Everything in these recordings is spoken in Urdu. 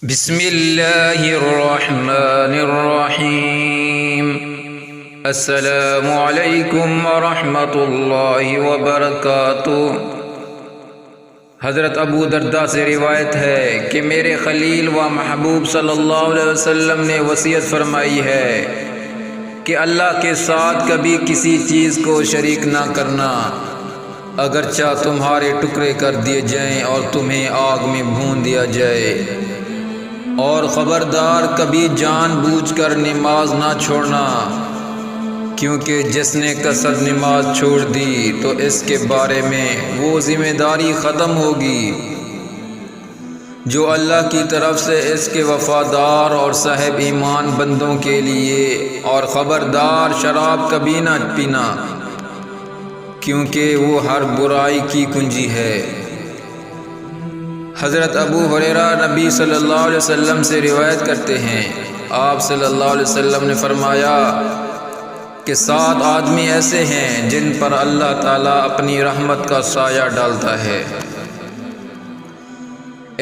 بسم اللہ الرحمن الرحیم۔ السلام علیکم ورحمۃ اللہ وبرکاتہ۔ حضرت ابو درداء سے روایت ہے کہ میرے خلیل و محبوب صلی اللہ علیہ وسلم نے وصیت فرمائی ہے کہ اللہ کے ساتھ کبھی کسی چیز کو شریک نہ کرنا، اگرچہ تمہارے ٹکڑے کر دیے جائیں اور تمہیں آگ میں بھون دیا جائے، اور خبردار کبھی جان بوجھ کر نماز نہ چھوڑنا، کیونکہ جس نے کثر نماز چھوڑ دی تو اس کے بارے میں وہ ذمہ داری ختم ہوگی جو اللہ کی طرف سے اس کے وفادار اور صاحب ایمان بندوں کے لیے، اور خبردار شراب کبھی نہ پینا، کیونکہ وہ ہر برائی کی کنجی ہے۔ حضرت ابو ہریرہ نبی صلی اللہ علیہ وسلم سے روایت کرتے ہیں، آپ صلی اللہ علیہ وسلم نے فرمایا کہ 7 آدمی ایسے ہیں جن پر اللہ تعالیٰ اپنی رحمت کا سایہ ڈالتا ہے۔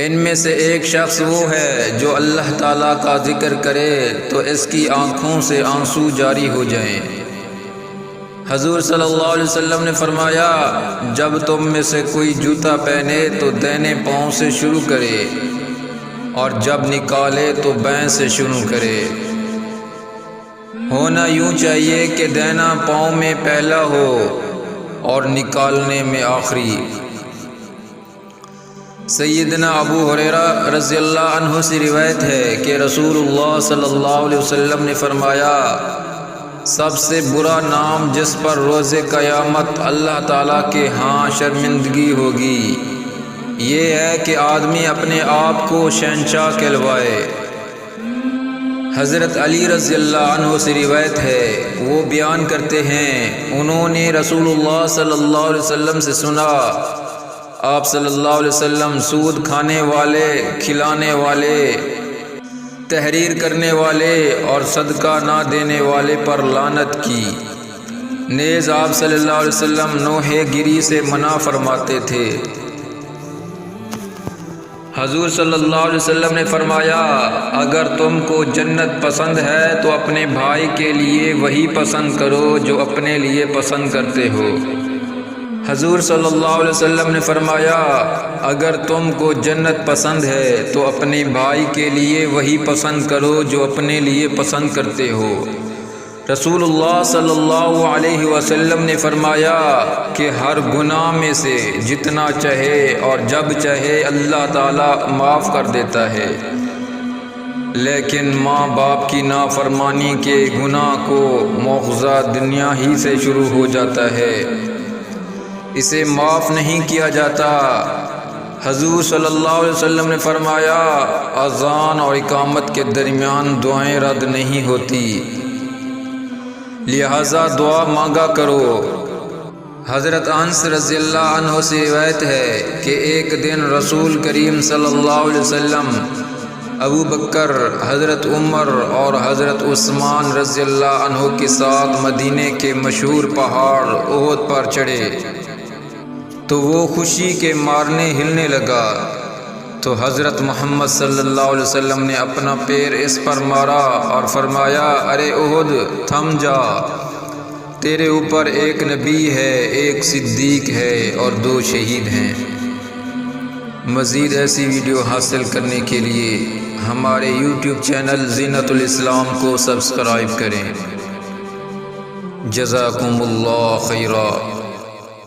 ان میں سے ایک شخص وہ ہے جو اللہ تعالیٰ کا ذکر کرے تو اس کی آنکھوں سے آنسو جاری ہو جائیں۔ حضور صلی اللہ علیہ وسلم نے فرمایا، جب تم میں سے کوئی جوتا پہنے تو دائنے پاؤں سے شروع کرے، اور جب نکالے تو بائیں سے شروع کرے۔ ہونا یوں چاہیے کہ دائنا پاؤں میں پہلا ہو اور نکالنے میں آخری۔ سیدنا ابو ہریرہ رضی اللہ عنہ سے روایت ہے کہ رسول اللہ صلی اللہ علیہ وسلم نے فرمایا، سب سے برا نام جس پر روز قیامت اللہ تعالیٰ کے ہاں شرمندگی ہوگی، یہ ہے کہ آدمی اپنے آپ کو شہنشاہ کہلوائے۔ حضرت علی رضی اللہ عنہ سے روایت ہے، وہ بیان کرتے ہیں، انہوں نے رسول اللہ صلی اللہ علیہ وسلم سے سنا، آپ صلی اللہ علیہ وسلم سود کھانے والے، کھلانے والے، تحریر کرنے والے اور صدقہ نہ دینے والے پر لعنت کی۔ نیز آپ صلی اللہ علیہ وسلم نوحے گیری سے منع فرماتے تھے۔ حضور صلی اللہ علیہ وسلم نے فرمایا، اگر تم کو جنت پسند ہے تو اپنے بھائی کے لیے وہی پسند کرو جو اپنے لیے پسند کرتے ہو۔ حضور صلی اللہ علیہ وسلم نے فرمایا، اگر تم کو جنت پسند ہے تو اپنے بھائی کے لیے وہی پسند کرو جو اپنے لیے پسند کرتے ہو۔ رسول اللہ صلی اللہ علیہ وسلم نے فرمایا کہ ہر گناہ میں سے جتنا چاہے اور جب چاہے اللہ تعالیٰ معاف کر دیتا ہے، لیکن ماں باپ کی نافرمانی کے گناہ کو مواخذہ دنیا ہی سے شروع ہو جاتا ہے، اسے معاف نہیں کیا جاتا۔ حضور صلی اللہ علیہ وسلم نے فرمایا، اذان اور اقامت کے درمیان دعائیں رد نہیں ہوتی، لہذا دعا مانگا کرو۔ حضرت انس رضی اللہ عنہ سے روایت ہے کہ ایک دن رسول کریم صلی اللہ علیہ وسلم ابو بکر، حضرت عمر اور حضرت عثمان رضی اللہ عنہ کے ساتھ مدینے کے مشہور پہاڑ احد پر چڑھے، تو وہ خوشی کے مارنے ہلنے لگا، تو حضرت محمد صلی اللہ علیہ وسلم نے اپنا پیر اس پر مارا اور فرمایا، ارے احد تھم جا، تیرے اوپر ایک نبی ہے، ایک صدیق ہے اور 2 شہید ہیں۔ مزید ایسی ویڈیو حاصل کرنے کے لیے ہمارے یوٹیوب چینل زینت الاسلام کو سبسکرائب کریں۔ جزاکم اللہ خیرا۔